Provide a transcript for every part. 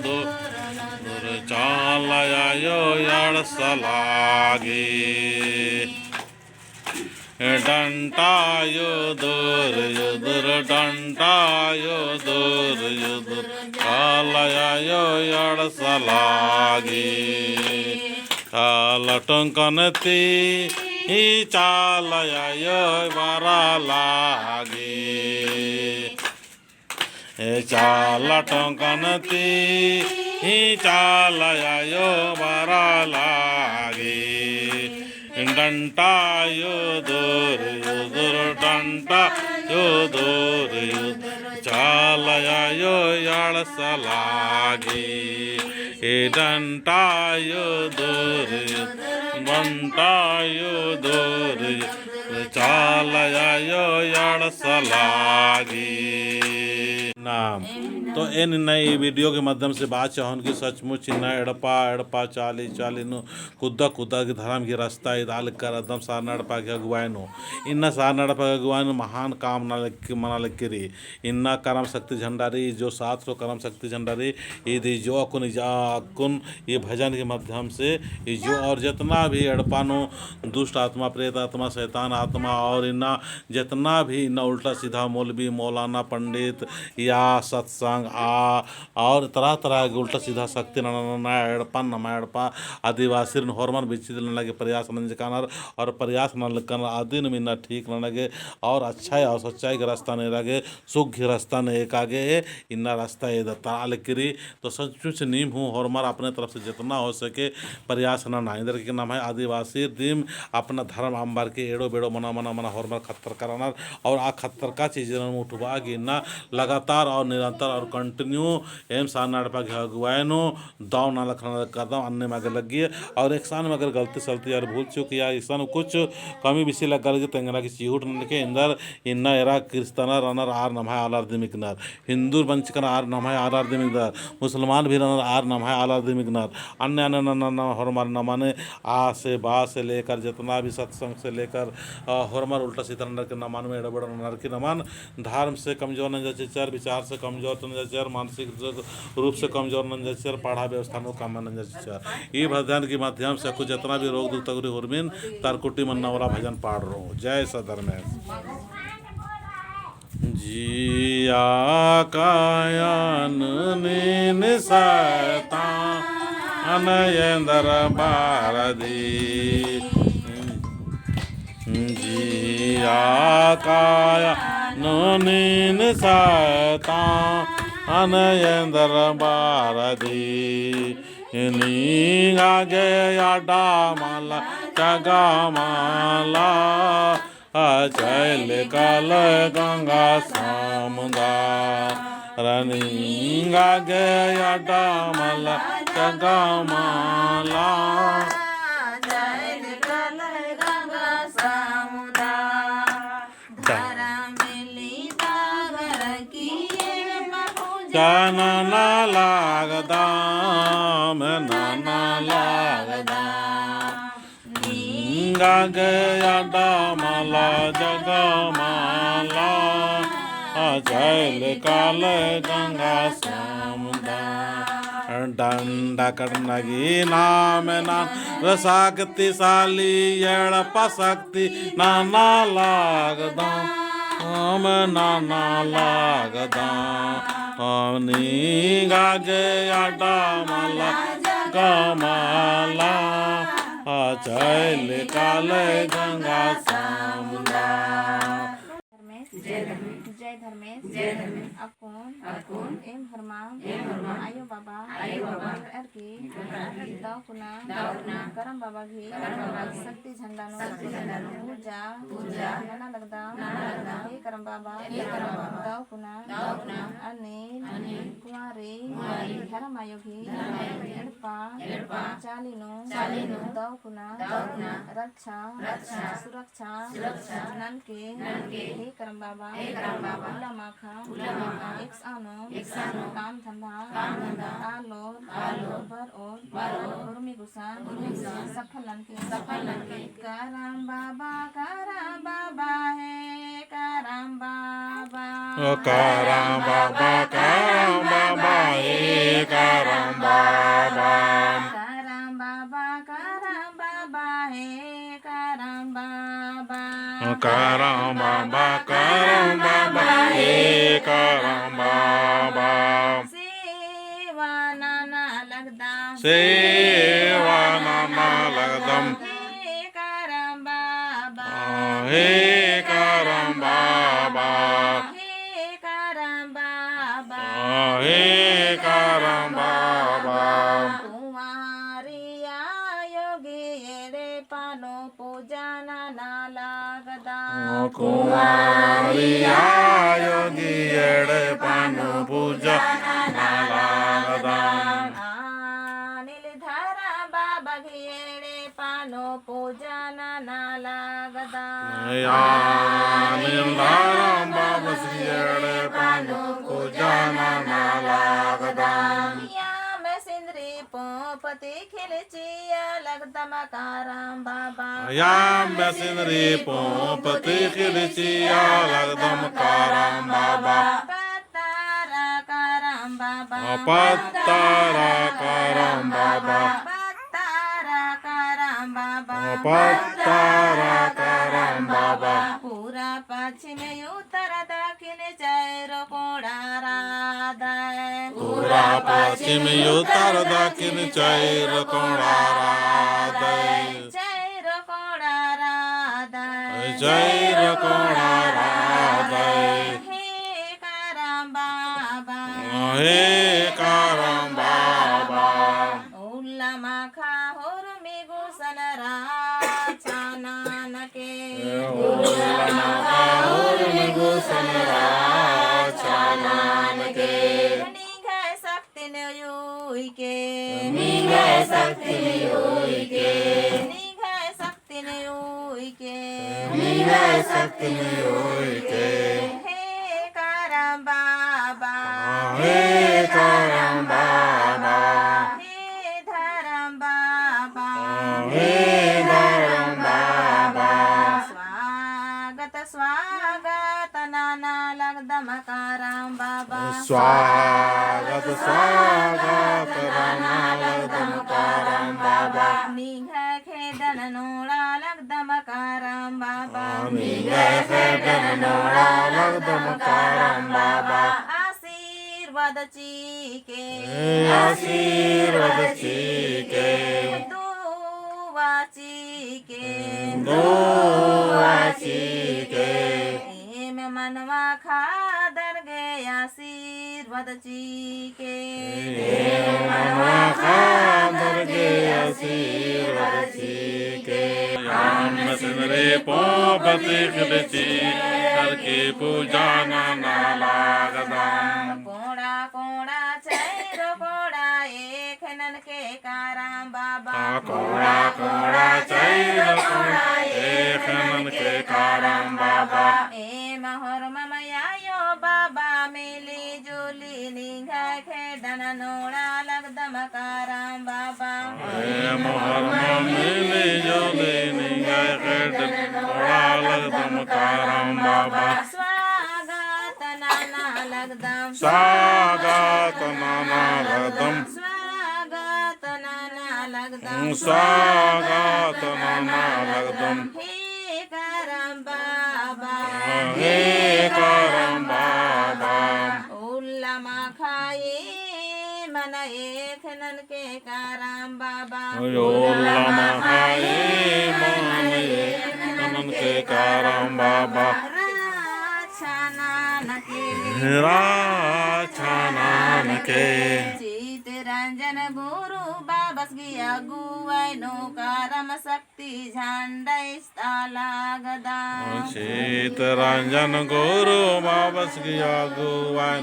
दूर चालयायो यड़सलागे डंटायो दूर डंटायो दूर चालयायो यड़सलागे लटंकनती ही चालयायो वरलागे लटंकनती ही चालयायो वरलागे डंटायो दूर डंटायो दूर चालयायो यड़सलागे डंटायो दूर डंटायो दूर चालयायो यड़सलागे नाम। तो इन नई वीडियो के माध्यम से बात चाहन की सचमुच इन्ना एड़पा एड़पा चाली चालीनु कुद्दा कुद्दा के धर्म की रास्ता इदाल कर एकदम सारना एड़पा के अगुवायनु इन्ना सारना एड़पा के अगुवायनु महान काम मना लक्की इन्ना कर्म शक्ति झंडारी जो 700 कर्म शक्ति झंडारी ये जो अकुन ये भजन के माध्यम से ये जो और जितना भी एड़पानु दुष्ट आत्मा प्रेत आत्मा शैतान आत्मा और इन्ना जितना भी इन्ना उल्टा सीधा मौलवी मौलाना पंडित या सत्संग और तरह तरह के उल्टा सीधा शक्ति एड़पा नमा एड़पा आदिवासी हॉर्मोन बिचित लगे प्रयास नंजकानर और प्रयास न आदि न ठीक न लगे और अच्छाई और सच्चाई का रास्ता नहीं लगे सुख रास्ता नहीं एक आगे इन्ना रास्ता ये ताल करी तो सचमुच नीम हूँ हॉर्मर अपने तरफ से जितना हो सके प्रयास न इधर के नाम है आदिवासी दीम अपना धर्म अंबार के एड़ो बेड़ो मना मना मना हॉर्मर खत्तर कराना और आ खत्तर का चीज़ उठवा गिनना लगातार और निरंतर और कंटिन्यू एम सान नाड़पा के अगुवायनो दाव ना लखना करदा अन्य में अगर लगी है और एक सान में अगर गलती सलती यार भूल चुकी या इसान कुछ कमी विषय लग गल तेंगना की चिहुट के इंदर इन्ना एरा क्रिस्ताना रनर आर नमः आलार दिमिकनर हिंदू वंचकन आर नमः आलार दिमिकनर मुसलमान भी रनर आर नमः आलार दिमिकनर अन्य अन्य हरमर नमाने आ से बा से लेकर जितना भी सत्संग से लेकर हरमर उल्टा सीधा नर के नमान में एड़ा बड़ा नर की नमान धर्म से कमजोर न जैसे चार विचार से कमजोर न जैसे मानसिक रूप से कमजोर न जैसे पढ़ा व्यवस्था नो काम न जैसे ये भजन के माध्यम से कुछ जितना भी रोग दुख तगरी हुरमिन तारकुटी मन्ना वाला भजन पाड़ रहा हूँ। जय सधर्मेश जिया कायन नीन सता अनयंदर बारदी जिया काया नीन सता अनयंदर बारदी नीगा गया डामाला जगा माला चल कल गंगा सामुदा रनिंगा गया डामाला जगा माला नाना लागदा मैं नाना लागदा नींगा गया डामाला जगा माला चल काल गंगा सामुदा डंडा करनगी नाम नान रसाक्तिशाली एड़पा शक्ति नाना लागदा मैं नाना लागदा नीगा गया डामाला कमाला चल काल गंगा सामुदा जय धर्मेश अकुन एम हरमा आयो बाबा अर्की दावकुना करम बाबा भी शक्ति झंडानो पूजा नाना लगदा हे करम बाबा दावकुना अनिल कुमारी धर्म आयो भी एड़पा चालीनो दावकुना रक्षा सुरक्षा नन के हे करम बाबा उला माखा एक सानो काम धंधा आलोर बर और उर्मी गुसान सफल लंके करम बाबा है करम बाबा करम बाबा हे करम बाबा करम बाबा हे करम बाबा करम बाबा हे करम बाबा सेवा नाना लगदम सेवा नाना लगदम हे करम बाबा हे करम बाबा हे करम बाबा हे करम बाबा कुमारिया योगी एड़े पानो पूजा नाना लगदा कुमारिया योगी एड़े पानु पूजा नालागदम नीलधरा बाबा घेड़े पानो पूजा नाना लगदा नीलधरम बाबा एड़े पानु पूजा नालागदम में सिंदरी पोपति खिलचिया लगदम करम बाबा याम सिंदरी पोपति खिलचिया लगदम करम बाबा पतारा करम बाबा पत्तारा करम बाबा पतारा करम बाबा पत्तारा करम बाबा पूरा पश्चिम उत्तर दक्षिण चैरो कोड़ा राधय पूरा पश्चिम उत्तर दक्षिण चैर कोणा राधय चैर कोड़ा राधय चैर कोणा राधय हे करम बाबा हे करम बाबा उल्ला माखा होर में गुसन राचानन के गुसन राचानन के निघय शक्ति नुई के निघय शक्ति नुई के निघय शक्ति नुई के निघय शक्ति नुई के हे करम बाबा हे करम बाबा हे धरम बाबा हे धरम बाबा स्वागत स्वागत नाना लगदम करम बाबा स्वागत स्वागत राना लगदम करम बाबा निघय खेदन नोड़ा लगदम करम बाबा निघय खेदन नोड़ा लगदम करम बाबा आशीर्वाद चीके आशीर्वाद चीके दुआ चीके दुआ चीके एम मनवा खादर गे आशीर्वाद चीके मनवा खादर गे आशीर्वाद चीके याम सिंदरी पोपति खिलची करके पूजा नाना लागदम कोड़ा कोड़ा चैरो कोड़ा एक नन के करम बाबा कोड़ा कोड़ा चैर कोड़ा एक नन के करम बाबा ए महर ममयायो बाबा मिली जुली निघय खेदन नोड़ा लगदम करम बाबा हे मोहर मिली जोली निघय खेदन नोड़ा लगदम करम बाबा स्वागत नाना लगदम स्वागत नाना लगदम स्वागत नाना लगदम स्वागत नाना लगदम हे करम बाबा हे करम बाबा उल्ला माखाए मन एक नन के करम बाबा योलमा खाए मन एक नन के करम बाबा राछानन के राछानन के चित रंजन गुरु बाबस गिया गुआई नो करम शक्ति झंडा लागदा शीत रंजन गुरु बाबस गिया गुवन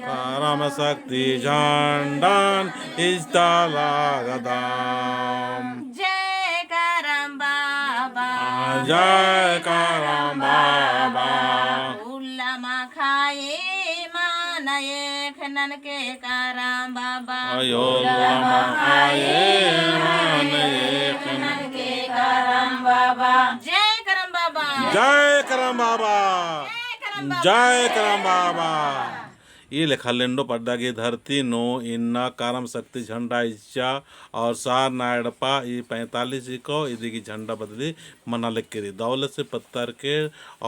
करम शक्ति झंडन इष्टा लागदाम जय करम बाबा जय करम बाबा उल्ला माखाए मान एक नन के करम बाबा योलमा खाए मन एक नन के करम बाबा जय करम बाबा जय करम बाबा जय जय करम बाबा ये लेखा लेंडो पड्डा की धरती नो इन्ना कारम शक्ति झंडा इच्छा और सार नायडपा ये 45 को इदी की झंडा बदली मना लिख के दौलत से पत्थर के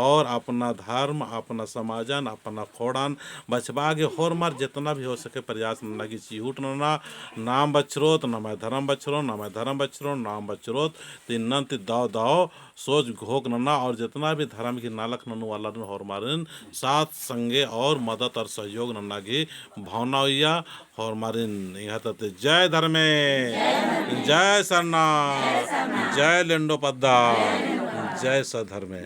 और अपना धर्म अपना समाजन अपना खोड़ान बचबागे होर मार जितना भी हो सके प्रयास नना की चिहूट नना नाम बचरोत न मैं धर्म बचरो न मैं धर्म बचरो नाम बचरोत तीन दाव दाव सोच घोक नना और जितना भी धर्म की नालक ननु वाला होर मारिन साथ संगे और मदद और सहयोग नन्ना की भावना हुआ और मारिन यहाँ तक जय धर्मे जय सरना जय लेंडो पद्दा जय सधर्मे।